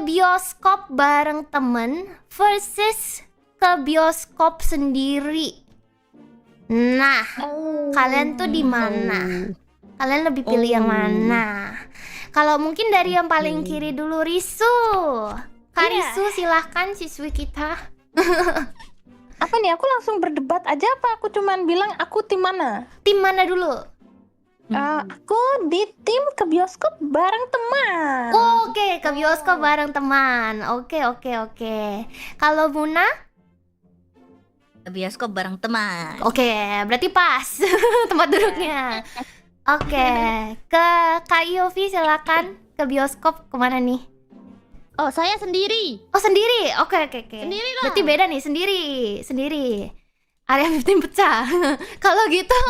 bioskop bareng temen versus ke bioskop sendiri. Nah, kalian tuh di mana? Kalian lebih pilih yang mana? Kalau mungkin dari yang paling kiri dulu, Risu. Kak Risu, silahkan siswi kita. Apa nih, aku langsung berdebat aja apa aku cuman bilang aku tim mana? Tim mana dulu? Aku di tim ke bioskop bareng teman. Oke, ke bioskop bareng teman. Oke. Kalau Muna? Ke bioskop bareng teman. Oke, berarti pas tempat duduknya. Oke, ke Kak Yofi silakan. Ke bioskop kemana nih? Oh, saya sendiri. Oh, sendiri. Oke. Sendiri lah. Berarti beda nih, sendiri. Area 15 pecah. Kalau gitu.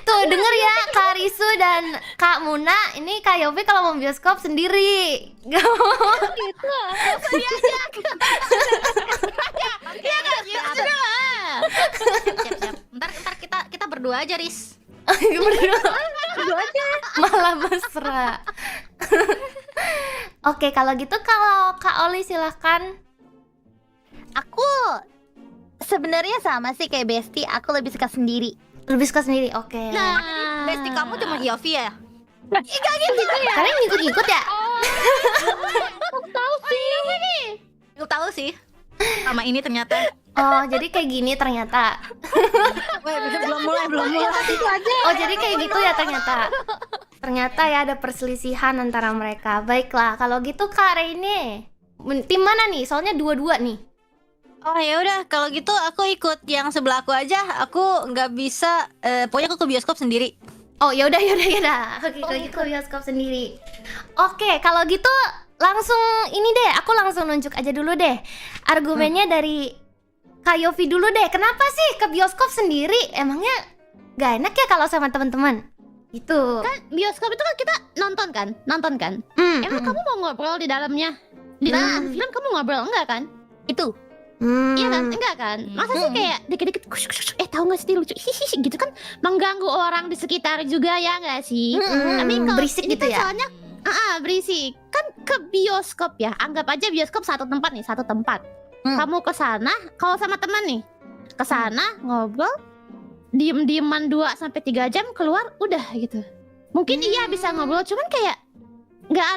Tuh, denger ya Kak Risu dan Kak Muna, ini Kak Yofi kalau mau bioskop sendiri. Gak mau. Gitu. Siap. Ntar kita berdua aja, Riz. Berdua aja. Malah mesra. Oke, kalau gitu kalau Kak Oli silahkan. Aku sebenarnya sama sih kayak Besti, aku lebih suka sendiri. Lebih suka sendiri, oke. Nah, Besti kamu cuma Yofi ya? Kalian ngikut-ngikut ya? Aku tahu sih. Sama ini ternyata. Oh, jadi kayak gini ternyata. Belum mulai. Oh, jadi kayak gitu ya ternyata. Ternyata ya ada perselisihan antara mereka. Baiklah, kalau gitu Kak Reine, tim mana nih? Soalnya dua-dua nih. Oh ya udah, kalau gitu aku ikut yang sebelah aku aja. Aku nggak bisa. Pokoknya aku ke bioskop sendiri. Oh, ya udah. Oke, kalau gitu bioskop sendiri. Oke, kalau gitu langsung ini deh, aku langsung nunjuk aja dulu deh. Argumennya dari Kak Yofi dulu deh. Kenapa sih ke bioskop sendiri? Emangnya gak enak ya kalau sama teman-teman? Gitu. kan bioskop itu kan kita nonton kan? Emang kamu mau ngobrol di dalamnya? Di dalam film kamu ngobrol enggak kan? Itu. Iya kan? Enggak kan? Masa sih kayak dikit-dikit tahu nggak sih lucu hihihi gitu kan mengganggu orang di sekitar juga ya nggak sih? Tapi kalau berisik ini gitu kan ya? soalnya berisik kan ke bioskop ya. Anggap aja bioskop satu tempat. Kamu ke sana kalau sama teman nih. Ke sana ngobrol diem-dieman 2 sampai 3 jam keluar udah gitu. Mungkin iya bisa ngobrol cuman kayak nggak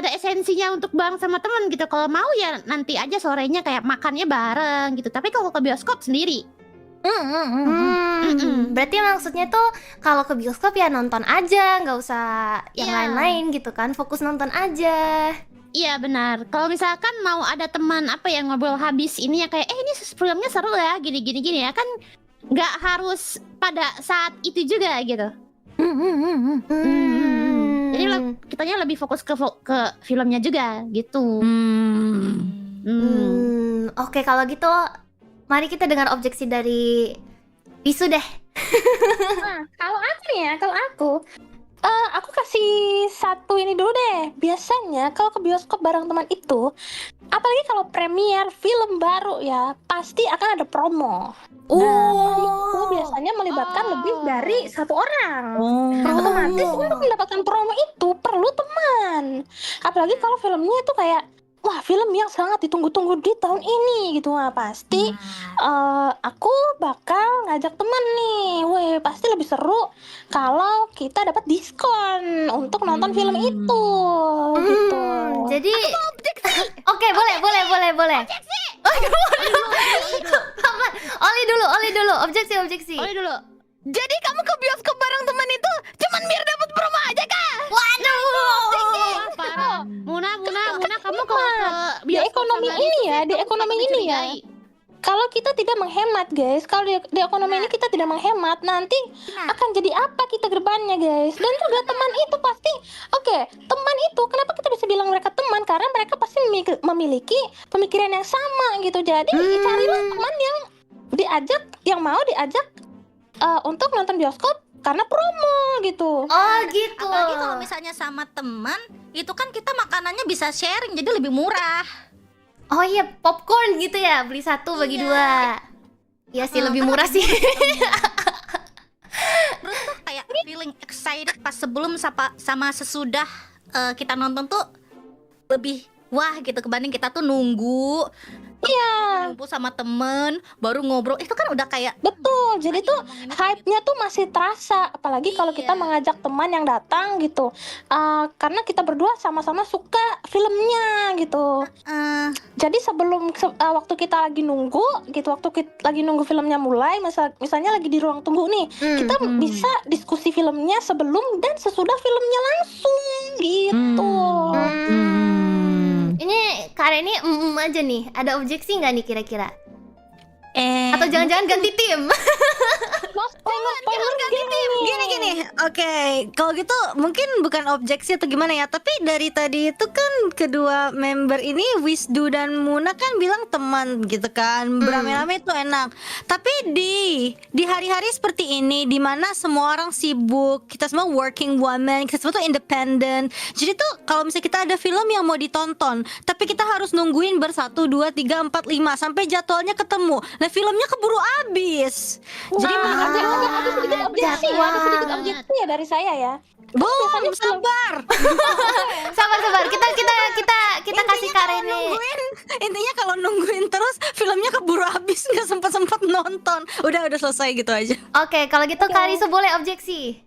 ada esensinya untuk bareng sama temen gitu. Kalau mau ya nanti aja sorenya kayak makannya bareng gitu. Tapi kalau ke bioskop sendiri. Berarti maksudnya tuh kalau ke bioskop ya nonton aja, nggak usah yang Iya. lain-lain gitu kan, fokus nonton aja. Iya benar. Kalau misalkan mau ada teman apa yang ngobrol habis ini ya kayak ini filmnya seru ya gini ya kan nggak harus pada saat itu juga gitu. Jadi kitanya lebih fokus ke filmnya juga gitu. Oke, kalau gitu mari kita dengar objeksi dari Risu deh. Nah, kalau aku nih ya, aku kasih satu ini dulu deh. Biasanya kalau ke bioskop bareng teman itu, apalagi kalau premier film baru ya, pasti akan ada promo. Itu biasanya melibatkan lebih dari satu orang. Otomatis untuk mendapatkan promo itu perlu teman. Apalagi kalau filmnya itu kayak wah, film yang sangat ditunggu-tunggu di tahun ini gitu. Nah, pasti aku bakal ngajak temen nih. Weh, pasti lebih seru kalau kita dapat diskon untuk nonton film itu. Gitu. Jadi oke, boleh. Oli dulu. Objeksi. Oleh dulu. Jadi kamu ke bioskop bareng teman itu cuman biar dapat promo aja kah? Waduh. Parah. Muna kamu kalau ke Di ekonomi ini ya, di ekonomi ini ya. Kalau kita tidak menghemat, guys, kalau di ekonomi ini kita tidak menghemat, nanti akan jadi apa kita gerbannya, guys? Dan juga teman itu pasti, teman itu, kenapa kita bisa bilang mereka teman? Karena mereka pasti memiliki pemikiran yang sama gitu. Jadi carilah teman yang mau diajak untuk nonton bioskop karena promo gitu. Oh, gitu. Apalagi kalau misalnya sama teman, itu kan kita makanannya bisa sharing jadi lebih murah. Oh iya, popcorn gitu ya, beli 1 bagi 2. Iya sih, lebih murah sih. Terus tuh kayak feeling excited pas sebelum sama sesudah kita nonton tuh lebih wah gitu kebanding kita tuh nunggu. Iya, Ngumpul sama temen baru ngobrol, itu kan udah kayak betul. Jadi tuh ngomongin itu hype-nya tuh masih terasa, apalagi kalau kita Iya. mengajak teman yang datang gitu. Karena kita berdua sama-sama suka filmnya gitu. Eh, Jadi sebelum waktu kita lagi nunggu gitu, waktu kita lagi nunggu filmnya mulai, misalnya lagi di ruang tunggu nih, kita bisa diskusi filmnya sebelum dan sesudah filmnya langsung gitu. Ini Kak Reni aja nih. Ada objeksi nggak nih kira-kira? eh Atau jangan-jangan ganti tim? gini. Oke, kalau gitu mungkin bukan objeksi atau gimana ya, tapi dari tadi itu kan kedua member ini Wisdu dan Muna kan bilang teman gitu kan, beramai-ramai itu enak. Tapi di hari-hari seperti ini di mana semua orang sibuk, kita semua working woman, kita semua tuh independent. Jadi tuh kalau misalnya kita ada film yang mau ditonton, tapi kita harus nungguin 1, 2, 3, 4, 5 sampai jadwalnya ketemu. Nah, filmnya keburu habis. Jadi Ada sedikit objeksi ya dari saya ya. Boom, sabar. Sabar. Kita kasih Kak Reni. Intinya kalau nungguin terus filmnya keburu habis, nggak sempat nonton. Udah selesai gitu aja. Oke, kalau gitu Kak Risa boleh objeksi.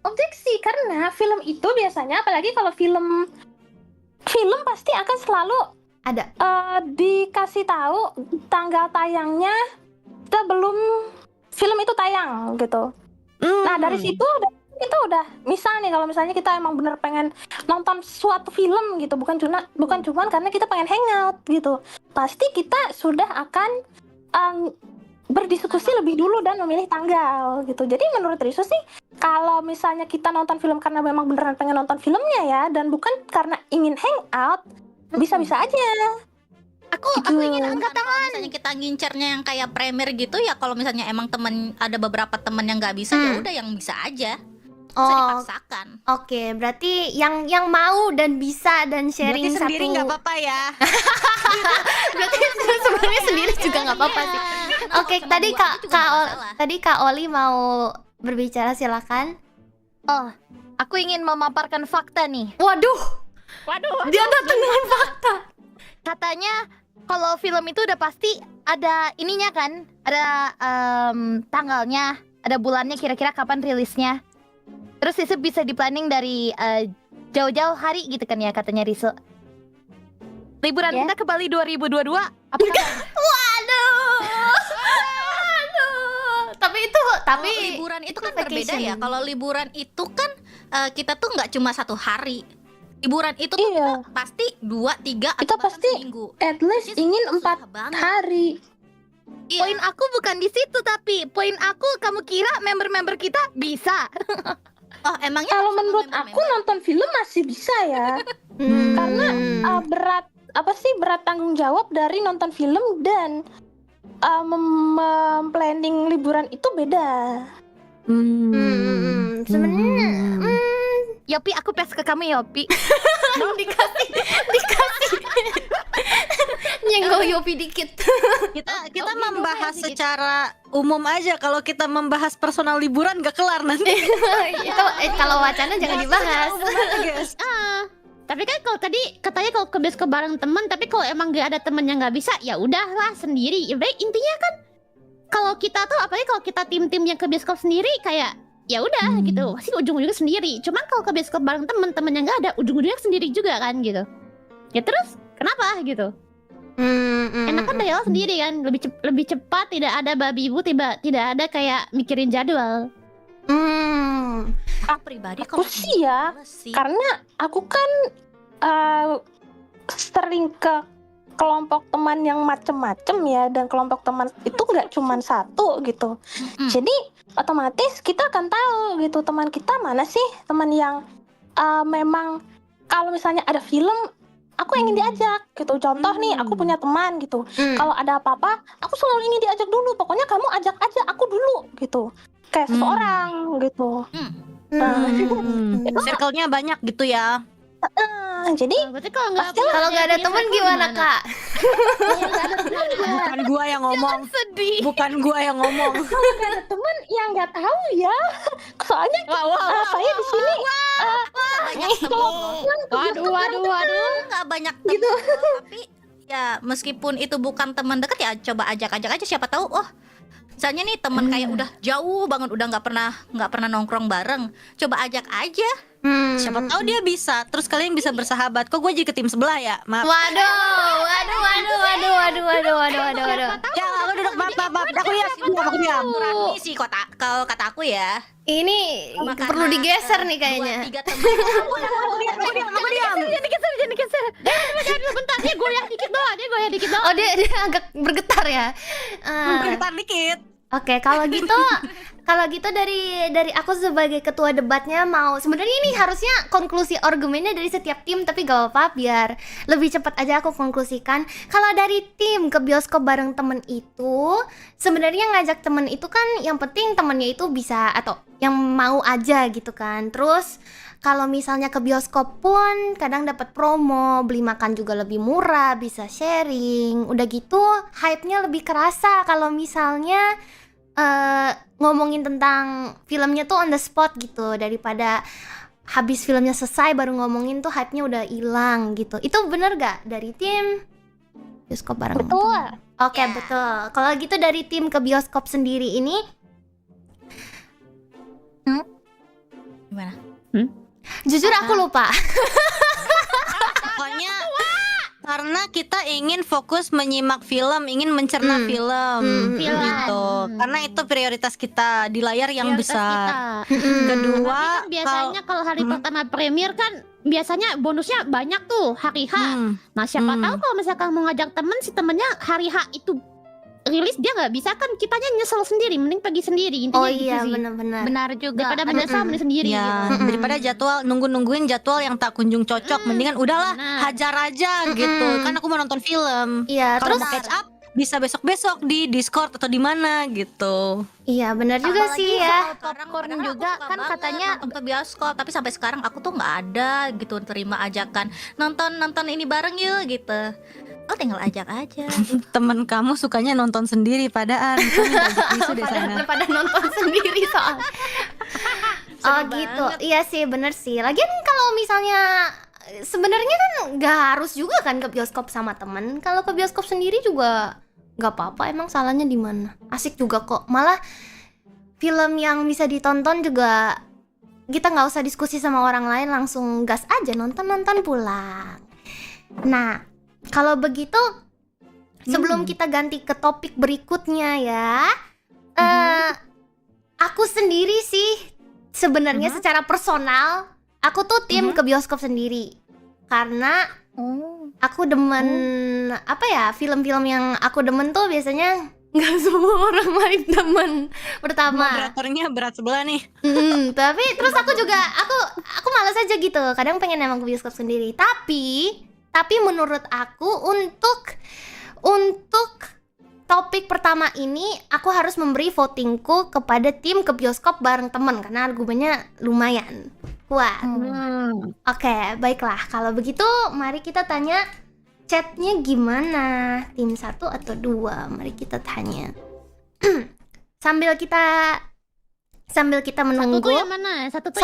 Objeksi karena film itu biasanya, apalagi kalau film pasti akan selalu Ada. dikasih tahu tanggal tayangnya sebelum film itu tayang gitu. Nah dari situ itu udah misal nih, kalau misalnya kita emang bener pengen nonton suatu film gitu, bukan cuma karena kita pengen hangout gitu, pasti kita sudah akan berdiskusi lebih dulu dan memilih tanggal gitu. Jadi menurut Riso sih, kalau misalnya kita nonton film karena memang beneran pengen nonton filmnya ya, dan bukan karena ingin hangout, bisa-bisa aja. Aku ingin angkat tangan. Misalnya kita ngincernya yang kayak premier gitu ya, kalau misalnya emang ada beberapa temen yang nggak bisa, ya udah yang bisa aja. Bisa dipaksakan. Oke, berarti yang mau dan bisa dan sharing Berarti sendiri satu. nggak apa-apa ya. Berarti sebenarnya sendiri juga nggak apa-apa sih. Oke, tadi Kak Oli mau berbicara, silakan. Oh, aku ingin memaparkan fakta nih. Waduh, Waduh, dia datang dengan fakta. katanya kalau film itu udah pasti ada ininya kan, ada tanggalnya, ada bulannya, kira-kira kapan rilisnya. Terus itu bisa di-planning dari jauh-jauh hari gitu kan ya, katanya Riso. Liburan kita ke Bali 2022. Apa katanya? Waduh. Tapi Liburan itu kan vacation. berbeda ya. Kalau liburan itu kan kita tuh nggak cuma 1 hari. Liburan itu tuh Iya. kita pasti 2, 3 Kita atau bahkan pasti seminggu. At least Jadi ingin susah 4 banget. hari. Iya. Poin aku bukan di situ, tapi poin aku, kamu kira member-member kita bisa? Oh, emangnya Kalau sama menurut member-member? aku nonton film masih bisa ya. Karena berat tanggung jawab dari nonton film dan planning liburan itu beda. sebenarnya Yopi, aku pes ke kamu Yopi. dikasih nyenggol Yopi dikit. kita membahas secara umum aja. Kalau kita membahas personal liburan gak kelar nanti. Itu kalau wacana jangan dibahas. Guys. Tapi kan kalau tadi katanya kalau ke bioskop bareng teman, tapi kalau emang gak ada temen yang nggak bisa, ya udahlah sendiri. Ya baik, intinya kan kalau kita tuh, apalagi kalau kita tim-tim yang ke bioskop sendiri, kayak ya udah gitu, pasti ujung-ujungnya sendiri. Cuman kalau ke bioskop bareng temen yang nggak ada, ujung-ujungnya sendiri juga kan gitu. Ya terus kenapa gitu? Enakan daya sendiri kan, lebih cepat, tidak ada babi ibu, tidak ada kayak mikirin jadwal. Aku pribadi Aku sih ya, males sih. karena aku kan sering ke kelompok teman yang macem-macem ya, dan kelompok teman itu nggak cuma satu gitu. Jadi otomatis kita akan tahu gitu teman kita mana sih, teman yang memang kalau misalnya ada film aku ingin diajak gitu. Contoh nih, aku punya teman gitu. Kalau ada apa-apa, aku selalu ingin diajak dulu. Pokoknya kamu ajak aja aku dulu gitu. Kayak seseorang gitu. Circle-nya banyak gitu ya. Jadi Berarti kalau nggak Kalau nggak ada temen gimana kak? Bukan gua yang ngomong. sedih. Bukan gua yang ngomong. nggak ada teman yang nggak tahu ya. Soalnya saya di sini Waduh. Nggak banyak teman tapi ya meskipun itu bukan teman dekat ya coba ajak-ajak aja siapa tahu misalnya nih teman kayak udah jauh banget udah nggak pernah nongkrong bareng coba ajak aja Siapa tahu dia bisa. Terus kalian bisa bersahabat. Kok gue jadi ke tim sebelah ya? Maaf. Waduh. Ya, aku duduk maaf. Aku diam. Ini sih kalau kata aku ya Ini Makanan, perlu digeser nih kayaknya. 2-3 teman Aku diam. Jangan digeser. Jangan bentar, dia goyah dikit doang. Oh dia agak bergetar ya. Bentar dikit. Oke, kalau gitu dari aku sebagai ketua debatnya mau sebenarnya ini harusnya konklusi argumennya dari setiap tim tapi gak apa-apa biar lebih cepat aja aku konklusikan. Kalau dari tim ke bioskop bareng temen itu sebenarnya ngajak temen itu kan yang penting temennya itu bisa atau yang mau aja gitu kan. Terus kalau misalnya ke bioskop pun kadang dapat promo, beli makan juga lebih murah, bisa sharing. Udah gitu hype-nya lebih kerasa kalau misalnya ngomongin tentang filmnya tuh on the spot gitu daripada habis filmnya selesai baru ngomongin tuh hype-nya udah hilang gitu. Itu bener gak dari tim bioskop bareng? betul. Oke, betul. Kalau gitu dari tim ke bioskop sendiri ini gimana? jujur aku lupa. Pokoknya karena kita ingin fokus menyimak film, ingin mencerna film gitu. Karena itu prioritas kita di layar yang besar. Kedua, Tapi kan biasanya kalau hari pertama premier kan biasanya bonusnya banyak tuh hari H. Nah siapa tahu kalau misalkan mau ngajak temen si temennya hari H itu rilis dia nggak bisa kan kitanya nyesel sendiri mending pergi sendiri intinya Oh gitu iya sih. benar-benar. Benar juga. Daripada menyesal mending sendiri ya gitu. daripada jadwal nungguin jadwal yang tak kunjung cocok, mendingan udahlah benar. hajar aja gitu. Kan aku mau nonton film. Iya, Kalau terus mau catch up bisa besok-besok di Discord atau di mana gitu. iya benar juga sih ya. Popcorn Padahal juga aku suka kan banget katanya nonton ke bioskop tapi sampai sekarang aku tuh nggak ada gitu terima ajakan nonton ini bareng yuk gitu. Oh tinggal ajak aja. Temen kamu sukanya nonton sendiri padaan. Kamu ngajak isu deh sana. Daripada nonton sendiri soal. Oh gitu. Iya sih, bener sih. Lagian kalau misalnya sebenarnya kan nggak harus juga kan ke bioskop sama temen. Kalau ke bioskop sendiri juga nggak apa-apa. Emang salahnya di mana? Asik juga kok. Malah film yang bisa ditonton juga kita nggak usah diskusi sama orang lain, langsung gas aja nonton pulang. Nah, kalau begitu sebelum kita ganti ke topik berikutnya ya, aku sendiri sih sebenarnya secara personal aku tuh tim ke bioskop sendiri karena aku demen apa ya, film-film yang aku demen tuh biasanya nggak semua orang lain demen. Pertama Moderatornya berat sebelah nih. tapi terus aku juga aku malas aja gitu, kadang pengen emang ke bioskop sendiri. Tapi menurut aku untuk topik pertama ini aku harus memberi votingku kepada tim ke bioskop bareng temen karena argumennya lumayan kuat. Oke, baiklah. Kalau begitu mari kita tanya chatnya gimana, tim 1 atau 2? Mari kita tanya. sambil kita menunggu. Satu tuh yang mana? Satu tuh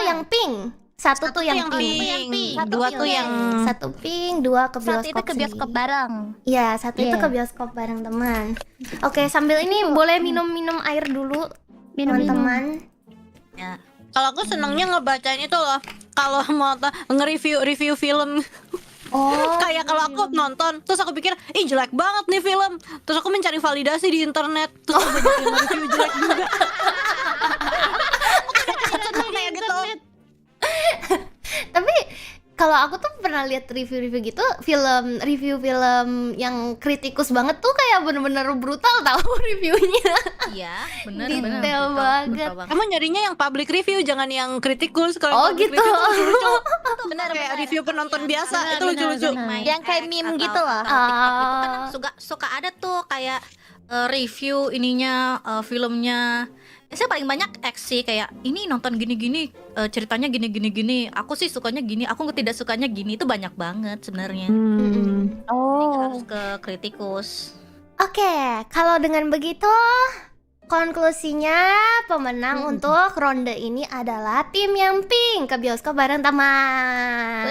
yang pink. Satu tuh yang pink. Dua tuh yang Satu pink, 2 ke bioskop. saat itu ke bioskop sendiri. bareng. Iya, satu itu ke bioskop bareng teman. Oke, sambil ini boleh minum air dulu, teman-teman. Ya. Kalau aku senengnya ngebacain itu loh. Kalau mau nge-review film. Oh, Kayak kalau aku nonton, terus aku pikir, ih jelek banget nih film. Terus aku mencari validasi di internet. Terus aku banyak yang review jelek juga. Seneng kayak gitu. tapi kalau aku tuh pernah lihat review-review gitu, review film yang kritikus banget tuh kayak bener-bener brutal tahu reviewnya. Iya, bener Detail bener, banget. betul Kamu nyarinya yang public review, jangan yang kritikus. Kalau Oh, yang public gitu. review tuh lucu-lucu. Benar Kayak benar. review penonton biasa, Benar, itu lucu-lucu. benar. Yang kayak meme gitu loh. TikTok gitu kan suka ada tuh kayak review ininya filmnya saya paling banyak X sih, kayak ini nonton gini-gini, ceritanya gini-gini, aku sih sukanya gini, aku tidak sukanya gini, itu banyak banget sebenarnya. Jadi nggak harus ke kritikus. Oke, kalau dengan begitu konklusinya pemenang untuk ronde ini adalah tim yang pink ke bioskop bareng teman.